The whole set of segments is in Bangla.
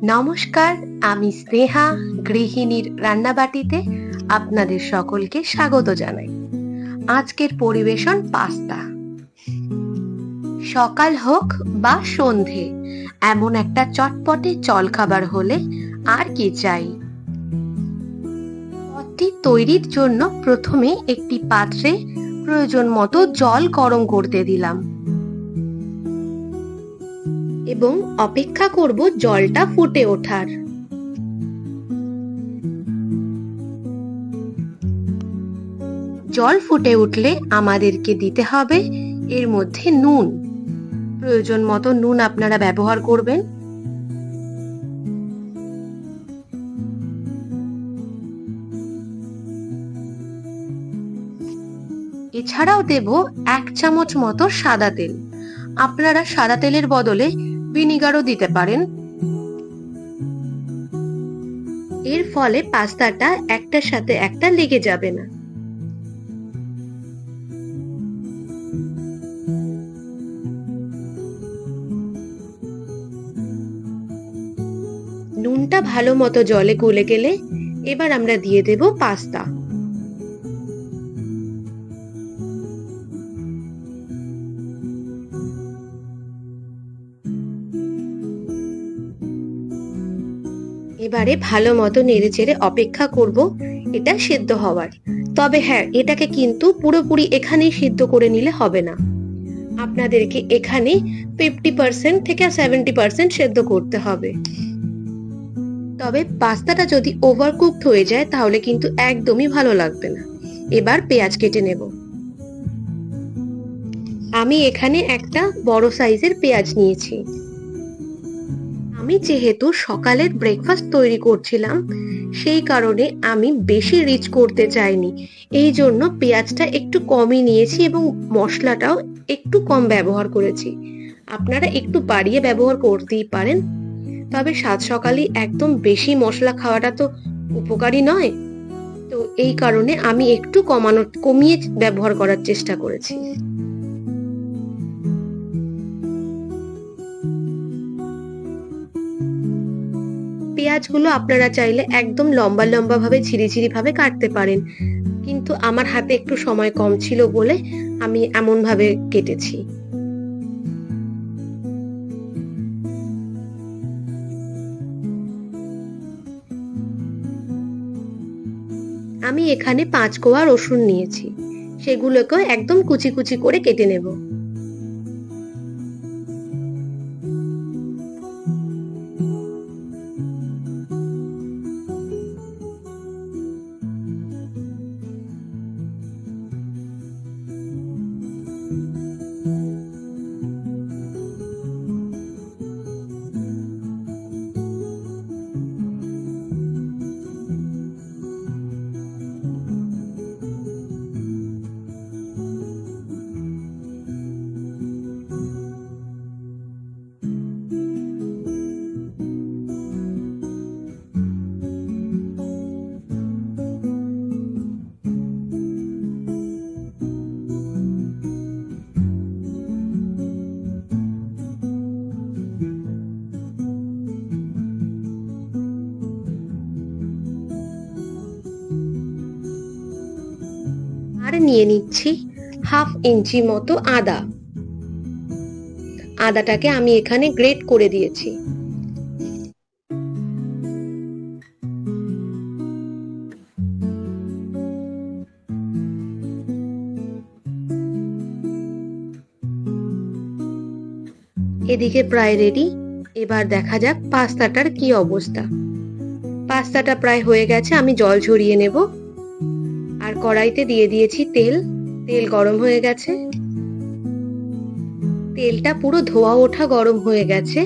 নমস্কার, আমি স্নেহা গৃহিণীর রান্নাবাটিতে আপনাদের সকলকে স্বাগত জানাই। আজকের পরিবেশন পাস্তা। সকাল হোক বা সন্ধে, এমন একটা চটপটে জলখাবার হলে আর কি চাই। পদটি তৈরির জন্য প্রথমে একটি পাত্রে প্রয়োজন মতো জল গরম করতে দিলাম এবং অপেক্ষা করব জলটা ফুটে ওঠার। জল ফুটে উঠলে আমাদেরকে দিতে হবে এর মধ্যে নুন। প্রয়োজন মতো নুন আপনারা ব্যবহার করবেন। এছাড়াও দেব 1 চামচ মতো সাদা তেল। আপনারা সাদা তেলের বদলে ভিনিগারও দিতে পারেন। এর ফলে পাস্তাটা একটার সাথে একটা লেগে যাবে না। নুনটা ভালো মতো জলে গলে গেলে এবার আমরা দিয়ে দেব পাস্তা। এবারে ভালো মতো নেড়েচেড়ে অপেক্ষা করব এটা সেদ্ধ হওয়ার। তবে হ্যাঁ, এটাকে কিন্তু পুরোপুরি এখানেই সিদ্ধ করে নিলে হবে না। আপনাদেরকে এখানে 50% থেকে 70% সেদ্ধ করতে হবে। তবে পাস্তাটা যদি ওভারকুকড হয়ে যায় তাহলে কিন্তু একদমই ভালো লাগবে না। এবার পেঁয়াজ কেটে নেব। আমি এখানে একটা বড় সাইজের পেঁয়াজ নিয়েছি। আমি যেহেতু সকালের ব্রেকফাস্ট তৈরি করছিলাম, সেই কারণে আমি বেশি রিচ করতে চাইনি। এই জন্য পেঁয়াজটা একটু কমই নিয়েছি এবং মশলাটাও একটু কম ব্যবহার করেছি। আপনারা একটু বাড়িয়ে ব্যবহার করতেই পারেন। তবে সাত সকালেই একদম বেশি মশলা খাওয়াটা তো উপকারী নয়। তো এই কারণে আমি একটু কমিয়ে ব্যবহার করার চেষ্টা করেছি। পেঁয়াজগুলো আপনারা চাইলে একদম লম্বা লম্বা ভাবে ঝিরি ঝিরি ভাবে কাটতে পারেন, কিন্তু আমার হাতে একটু সময় কম ছিল বলে আমি এমন ভাবে কেটেছি। আমি এখানে 5 কোয়া রসুন নিয়েছি। সেগুলোকে একদম কুচি কুচি করে কেটে নেব। আর নিয়ে নিচ্ছি হাফ ইঞ্চি মতো আদা। আদাটাকে আমি এখানে গ্রেট করে দিয়েছি। এদিকে প্রায় রেডি। এবার দেখা যাক পাস্তাটার কি অবস্থা। পাস্তাটা প্রায় হয়ে গেছে, আমি জল ঝরিয়ে নেব। আর কড়াইতে দিয়ে দিয়েছি তেল। তেল গরম হয়ে গেছে। তেলটা পুরো ধোয়া ওঠা গরম হয়ে গেছে।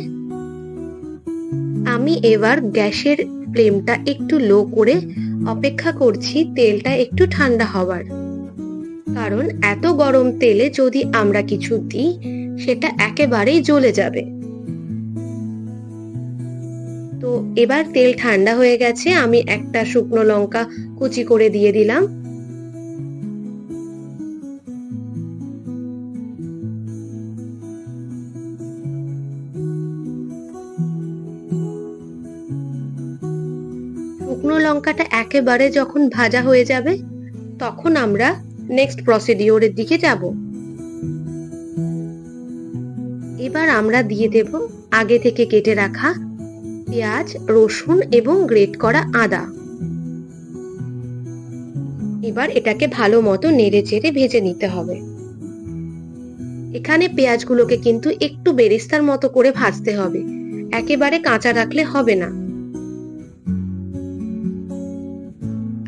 আমি এবার গ্যাসের ফ্লেমটা একটু লো করে অপেক্ষা করছি তেলটা একটু ঠান্ডা হওয়ার। কারণ এত গরম তেলে যদি আমরা কিছু দিই সেটা একেবারেই জ্বলে যাবে। তো এবার তেল ঠান্ডা হয়ে গেছে, আমি একটা শুকনো লঙ্কা কুচি করে দিয়ে দিলাম। লঙ্কাটা একেবারে যখন ভাজা হয়ে যাবে তখন আমরা নেক্সট প্রসিডিওরের দিকে যাব। এবার আমরা দিয়ে দেব আগে থেকে কেটে রাখা পেঁয়াজ, রসুন এবং গ্রেট করা আদা। এবার এটাকে ভালো মতো নেড়ে চেড়ে ভেজে নিতে হবে। এখানে পেঁয়াজগুলোকে কিন্তু একটু বেরেস্তার মতো করে ভাজতে হবে, একেবারে কাঁচা রাখলে হবে না।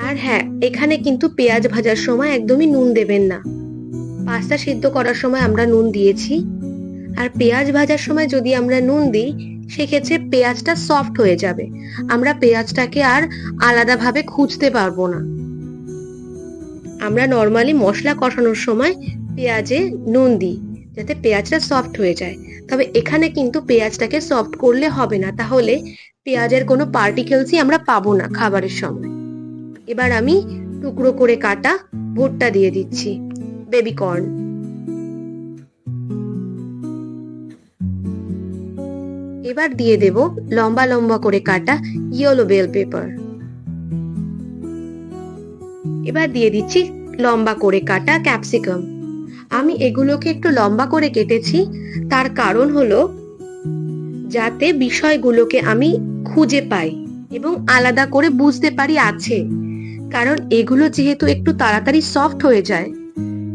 আর হ্যাঁ, এখানে কিন্তু পেঁয়াজ ভাজার সময় একদমই নুন দেবেন না। পাস্তা সিদ্ধ করার সময় আমরা নুন দিয়েছি, আর পেঁয়াজ ভাজার সময় যদি আমরা নুন দিই সেক্ষেত্রে পেঁয়াজটা সফট হয়ে যাবে, আমরা পেঁয়াজটাকে আর আলাদাভাবে খুঁজতে পারবো না। আমরা নর্মালি মশলা কষানোর সময় পেঁয়াজে নুন দিই যাতে পেঁয়াজটা সফট হয়ে যায়, তবে এখানে কিন্তু পেঁয়াজটাকে সফট করলে হবে না, তাহলে পেঁয়াজের কোনো পার্টিকেলসই আমরা পাবো না খাবারের সময়। এবার আমি টুকরো করে কাটা ভুট্টা দিয়ে দিচ্ছি, বেবি কর্ন। এবার দিয়ে দেব লম্বা লম্বা করে কাটা ইয়েলো বেল পেপার। এবার দিয়ে দিচ্ছি লম্বা করে কাটা ক্যাপসিকাম। আমি এগুলোকে একটু লম্বা করে কেটেছি, তার কারণ হলো যাতে বিষয়গুলোকে আমি খুঁজে পাই এবং আলাদা করে বুঝতে পারি আছে, কারণ এগুলো যেহেতু একটু তাড়াতাড়ি সফট হয়ে যায়,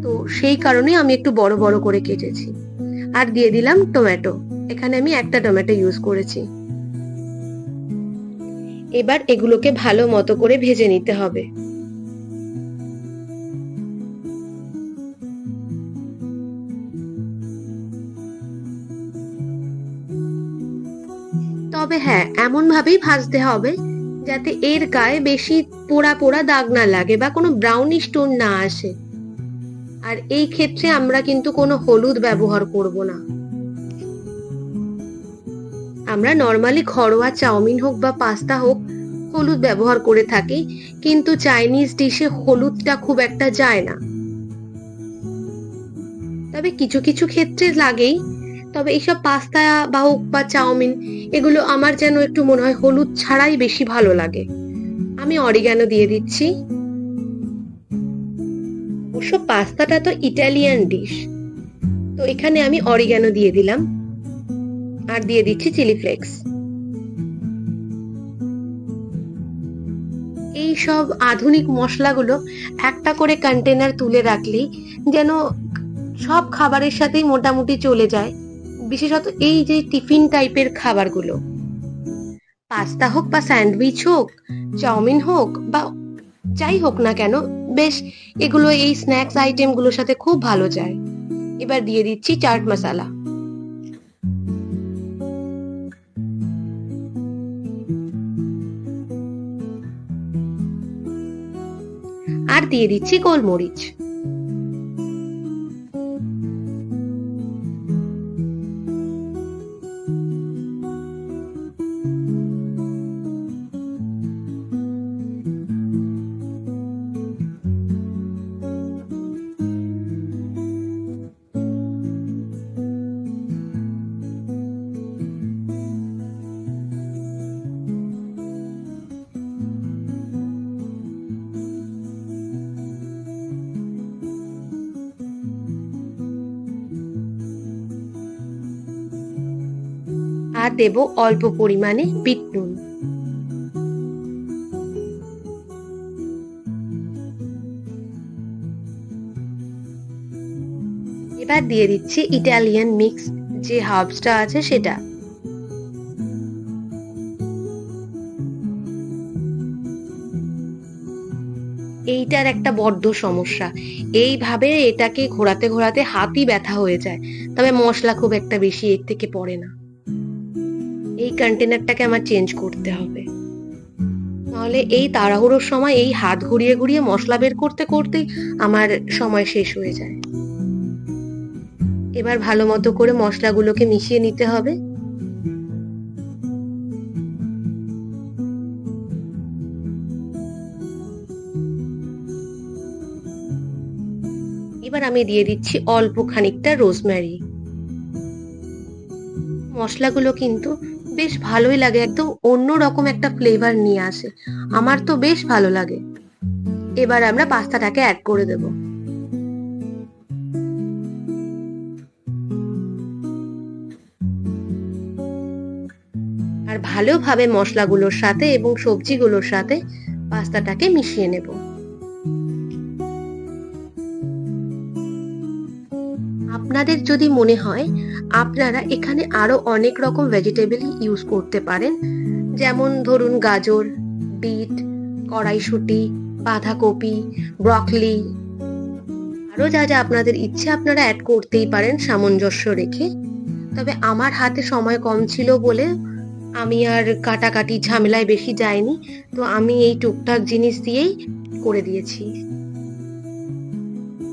তো সেই কারণে আমি একটু বড় বড় করে কেটেছি। আর দিয়ে দিলাম টমেটো, এখানে আমি একটা টমেটো ইউজ করেছি। এবার এগুলোকে ভালো মতো করে ভেজে নিতে হবে। তবে হ্যাঁ, এমন ভাবেই ভাজতে হবে যাতে এর গায়ে বেশি পোড়া পোড়া দাগ না লাগে বা কোনো ব্রাউনিশ টোন না আসে। আর এই ক্ষেত্রে আমরা কিন্তু কোনো হলুদ ব্যবহার করব না। আমরা নর্মালি ঘরোয়া চাউমিন হোক বা পাস্তা হোক হলুদ ব্যবহার করে থাকি, কিন্তু চাইনিজ ডিশে হলুদটা খুব একটা যায় না, তবে কিছু কিছু ক্ষেত্রে লাগেই। তবে এইসব পাস্তা বা হোক বা চাউমিন, এগুলো আমার যেন একটু মনে হয় হলুদ ছাড়াই বেশি ভালো লাগে। আমি অরিগানো দিয়ে দিচ্ছি। অবশ্য পাস্তাটা তো ইটালিয়ান ডিশ, তো এখানে আমি অরিগানো দিয়ে দিলাম, আর দিয়ে দিচ্ছি চিলি ফ্লেক্স। এই সব আধুনিক মশলাগুলো একটা করে কন্টেনার তুলে রাখলেই যেন সব খাবারের সাথেই মোটামুটি চলে যায়, বিশেষত এই যে টিফিন টাইপের খাবারগুলো, পাস্তা হোক বা স্যান্ডউইচ হোক, চাউমিন হোক বা যাই হোক না কেন, বেশ এগুলো এই স্ন্যাক্স আইটেম গুলোর সাথে খুব ভালো যায়। এবার দিয়ে দিচ্ছি চাট মশলা। আর দিয়ে দিচ্ছি গোলমরিচ। আর দেব অল্প পরিমাণে বিট নুন। এবার দিয়ে দিচ্ছি ইটালিয়ান মিক্স যে হার্বসটা আছে সেটা। এইটার একটা বড্ড সমস্যা, এইভাবে এটাকে ঘোরাতে ঘোরাতে হাতই ব্যথা হয়ে যায়, তবে মশলা খুব একটা বেশি এর থেকে পড়ে না। এই কন্টেনারটাকে আমার চেঞ্জ করতে হবে, নাহলে এই তাড়াহুড়োর সময় এই হাত ঘুরিয়ে ঘুরিয়ে মশলা বের করতে করতেই আমার সময় শেষ হয়ে যায়। এবার ভালো মতো করে মশলাগুলোকে মিশিয়ে নিতে হবে। এবার আমি দিয়ে দিচ্ছি অল্প খানিকটা রোজমেরি। মশলাগুলো কিন্তু বেশ ভালোই লাগে, একদম অন্যরকম একটা ফ্লেভার নিয়ে আসে। আমার তো বেশ ভালো লাগে। এবার আমরা পাস্তাটাকে অ্যাড করে দেব। আর ভালোভাবে মশলাগুলোর সাথে এবং সবজিগুলোর সাথে পাস্তাটাকে মিশিয়ে নেব। আপনাদের যদি মনে হয় আপনারা এখানে আরো অনেক রকম ভেজিটেবল ইউজ করতে পারেন, যেমন ধরুন গাজর, বিট, কড়াইশুঁটি, বাঁধাকপি, ব্রকলি, আরো যা যা আপনাদের ইচ্ছে আপনারা অ্যাড করতেই পারেন সামঞ্জস্য রেখে। তবে আমার হাতে সময় কম ছিল বলে আমি আর কাটাকাটি ঝামেলায় বেশি যাইনি, তো আমি এই টুকটাক জিনিস দিয়েই করে দিয়েছি।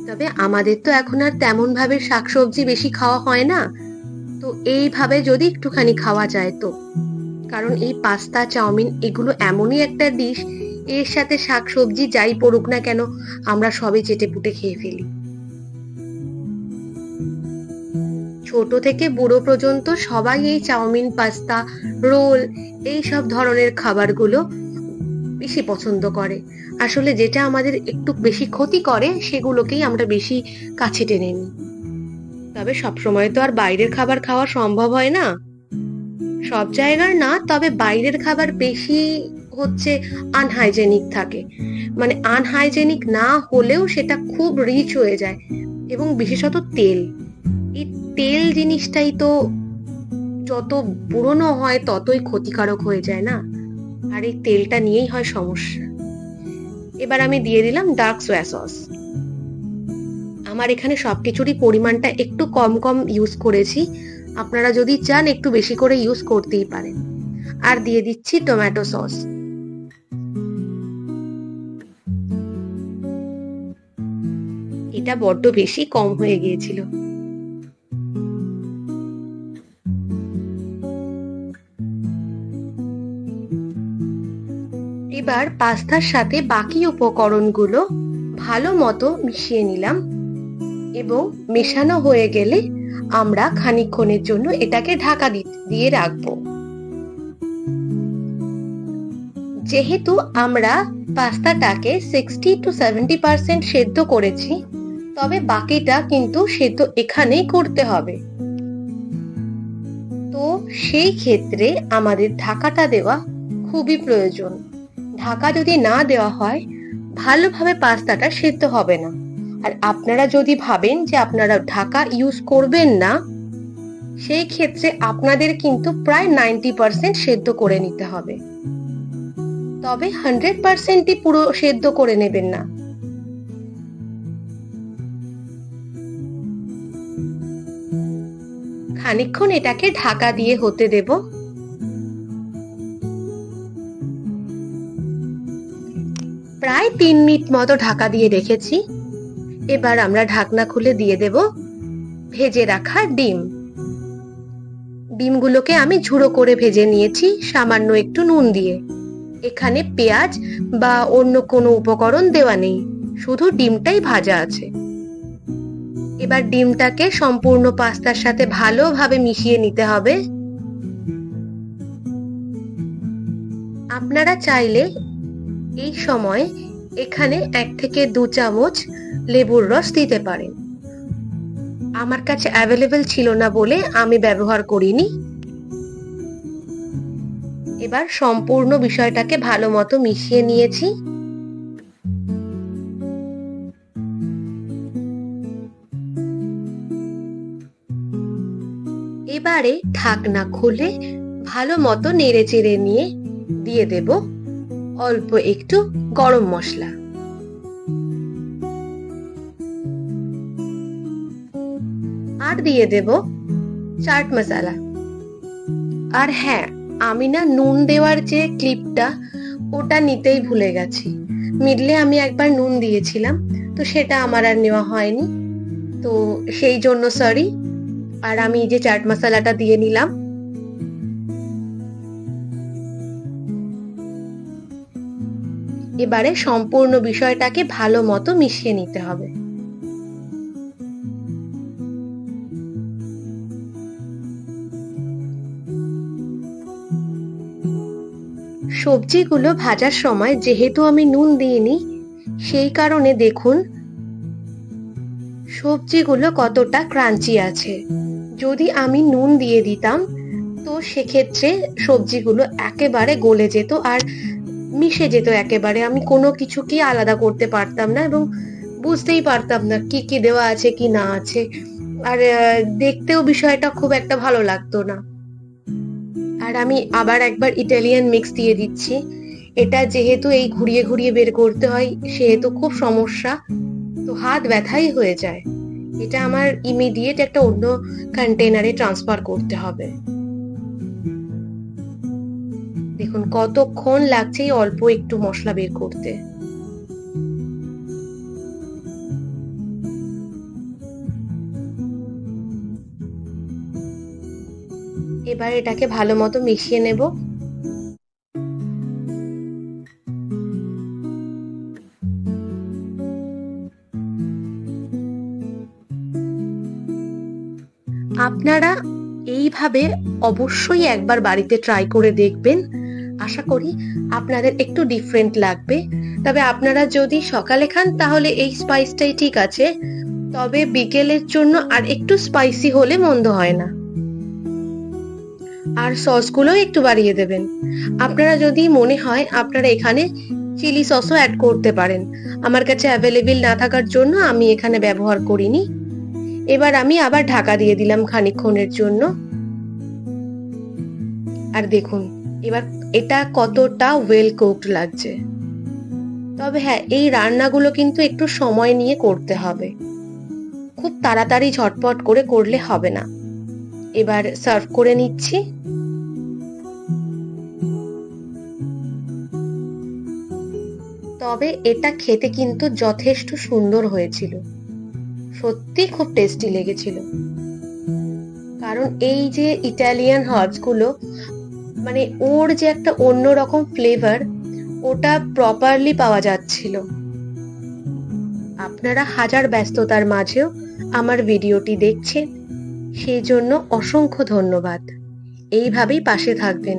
তবে আমাদের তো এখন আর তেমন ভাবে শাকসবজি বেশি খাওয়া হয় না, তো এইভাবে যদি একটুখানি খাওয়া যায় তো। কারণ এই পাস্তা, চাউমিন এগুলো এমনই একটা ডিশ, এর সাথে শাকসবজি যাই পড়ুক না কেন আমরা সবই চেটেপুটে খেয়ে ফেলি। ছোট থেকে বুড়ো পর্যন্ত সবাই এই চাউমিন, পাস্তা, রোল এই সব ধরনের খাবারগুলো বেশি পছন্দ করে। আসলে যেটা আমাদের একটু বেশি ক্ষতি করে সেগুলোকেই আমরা বেশি কাছে টেনে নিই। তবে সবসময় তো আর বাইরের খাবার খাওয়া সম্ভব হয় না, সব জায়গার না, তবে বাইরের খাবার বেশি হচ্ছে আনহাইজেনিক থাকে। মানে আনহাইজেনিক না হলেও সেটা খুব রিচ হয়ে যায়, এবং বিশেষত তেল, এই তেল জিনিসটাই তো যত পুরনো হয় ততই ক্ষতিকারক হয়ে যায় না, আর এই তেলটা নিয়েই হয় সমস্যা। এবার আমি দিয়ে দিলাম ডার্ক সোয়া সস। আমার এখানে সবকিছুরই পরিমাণটা একটু কম কম ইউজ করেছি, আপনারা যদি চান একটু বেশি করে ইউজ করতেই পারেন। আর দিয়ে দিচ্ছি টমেটো সস। এটা বড্ড বেশি কম হয়ে গিয়েছিল। এবার পাস্তার সাথে বাকি উপকরণগুলো ভালো মতো মিশিয়ে নিলাম, এবং মেশানো হয়ে গেলে আমরা খানিকক্ষণের জন্য এটাকে ঢাকা দিয়ে রাখবো। যেহেতু আমরা পাস্তাটাকে 60 to 70% সেদ্ধ করেছি, তবে বাকিটা কিন্তু সেদ্ধ এখানেই করতে হবে। তো সেই ক্ষেত্রে আমাদের ঢাকাটা দেওয়া খুবই প্রয়োজন। ঢাকা যদি না দেওয়া হয় ভালোভাবে পাস্তাটা সেদ্ধ হবে না। আর আপনারা যদি ভাবেন যে আপনারা ঢাকা ইউজ করবেন না, সেই ক্ষেত্রে আপনাদের কিন্তু প্রায় 90% সেদ্ধ করে নিতে হবে। তবে 100%ই পুরো সেদ্ধ করে নেবেন না। খানিকক্ষণ এটাকে ঢাকা দিয়ে হতে দেব। প্রায় 3 মিনিট মতো ঢাকা দিয়ে রেখেছি। এবার আমরা ঢাকনা খুলে দিয়ে দেব ভেজে রাখা ডিম। ডিমগুলোকে আমি ঝুড়ো করে ভেজে নিয়েছি সামান্য একটু নুন দিয়ে। এখানে পেঁয়াজ বা অন্য কোনো উপকরণ দেওয়া নেই, শুধু ডিমটাই ভাজা আছে। এবার ডিমটাকে সম্পূর্ণ পাস্তার সাথে ভালোভাবে মিশিয়ে নিতে হবে। আপনারা চাইলে এই সময় এখানে 1 থেকে 2 চামচ লেবুর রস দিতে পারেন। আমার কাছে অ্যাভেলেবল ছিল না বলে আমি ব্যবহার করিনি। এবার সম্পূর্ণ বিষয়টাকে ভালো মতো মিশিয়ে নিয়েছি। এবারে ঢাকনা খুলে ভালো মতো নেড়ে চেড়ে নিয়ে দিয়ে দেব অল্প একটু গরম মশলা। আর দিয়ে দেব চাট মশলা। আর হ্যাঁ, আমি না নুন দেওয়ার যে ক্লিপটা ওটা নিতেই ভুলে গেছি। মিডলে আমি একবার নুন দিয়েছিলাম, তো সেটা আমার আর নেওয়া হয়নি, তো সেই জন্য সরি। আর আমি যে চাট মশলাটা দিয়ে নিলাম। এবারে সম্পূর্ণ বিষয়টাকে ভালো মতো মিশিয়ে নিতে হবে। সবজিগুলো ভাজার সময় যেহেতু আমি নুন দিইনি, সেই কারণে দেখুন সবজিগুলো কতটা ক্রাঞ্চি আছে। যদি আমি নুন দিয়ে দিতাম তো সেক্ষেত্রে সবজিগুলো একেবারে গলে যেত আর মিশে যেত একেবারে। আমি কোনো কিছুকেই আলাদা করতে পারতাম না এবং বুঝতেই পারতাম না কি কি দেওয়া আছে কি না আছে। আর দেখতেও বিষয়টা খুব একটা ভালো লাগতো না। আর আমি আবার একবার ইটালিয়ান মিক্স দিয়ে দিচ্ছি। এটা যেহেতু এই ঘুরিয়ে ঘুরিয়ে বের করতে হয় সেহেতু খুব সমস্যা, তো হাত ব্যথাই হয়ে যায়। এটা আমার ইমিডিয়েট একটা অন্য কন্টেনারে ট্রান্সফার করতে হবে। দেখুন কতক্ষণ লাগছে এই অল্প একটু মশলা বের করতে। এবার এটাকে ভালো মতো মিশিয়ে নেব। আপনারা এইভাবে অবশ্যই একবার বাড়িতে ট্রাই করে দেখবেন। আশা করি আপনাদের একটু ডিফারেন্ট লাগবে। তবে আপনারা যদি সকালে খান তাহলে এই স্পাইসটাই ঠিক আছে, তবে বিকেলের জন্য আর একটু স্পাইসি হলে মন্দ হয় না। আর সসগুলো একটু বাড়িয়ে দেবেন। আপনারা যদি মনে হয় আপনারা এখানে চিলি সসও অ্যাড করতে পারেন। আমার কাছে অ্যাভেলেবেল না থাকার জন্য আমি এখানে ব্যবহার করিনি। এবার আমি আবার ঢাকা দিয়ে দিলাম খানিকক্ষণের জন্য। আর দেখুন এবার এটা কতটা ওয়েল কুকড লাগছে। তবে হ্যাঁ, এই রান্নাগুলো কিন্তু একটু সময় নিয়ে করতে হবে, খুব তাড়াতাড়ি ঝটপট করে করলে হবে না। এবার সার্ভ করে নিচ্ছি। তবে এটা খেতে কিন্তু যথেষ্ট সুন্দর হয়েছিল, সত্যি খুব টেস্টি লেগেছিল। কারণ এই যে ইটালিয়ান হার্বস গুলো, মানে ওর যে একটা অন্যরকম ফ্লেভার, ওটা প্রপারলি পাওয়া যাচ্ছিল। আপনারা হাজার ব্যস্ততার মাঝেও আমার ভিডিওটি দেখছেন, সেই জন্য অসংখ্য ধন্যবাদ। এইভাবেই পাশে থাকবেন।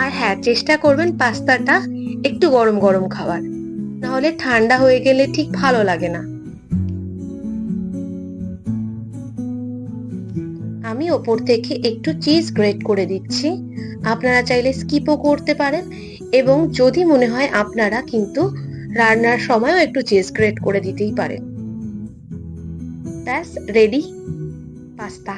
আর হ্যাঁ, চেষ্টা করবেন পাস্তাটা একটু গরম গরম খাবার, নাহলে ঠান্ডা হয়ে গেলে ঠিক ভালো লাগে না। আমি ওপর থেকে একটু চিজ গ্রেট করে দিচ্ছি। আপনারা চাইলে স্কিপও করতে পারেন, এবং যদি মনে হয় আপনারা কিন্তু রান্নার সময়ও একটু চিজ গ্রেট করে দিতেই পারেন। ব্যাস রেডি পাস্তা।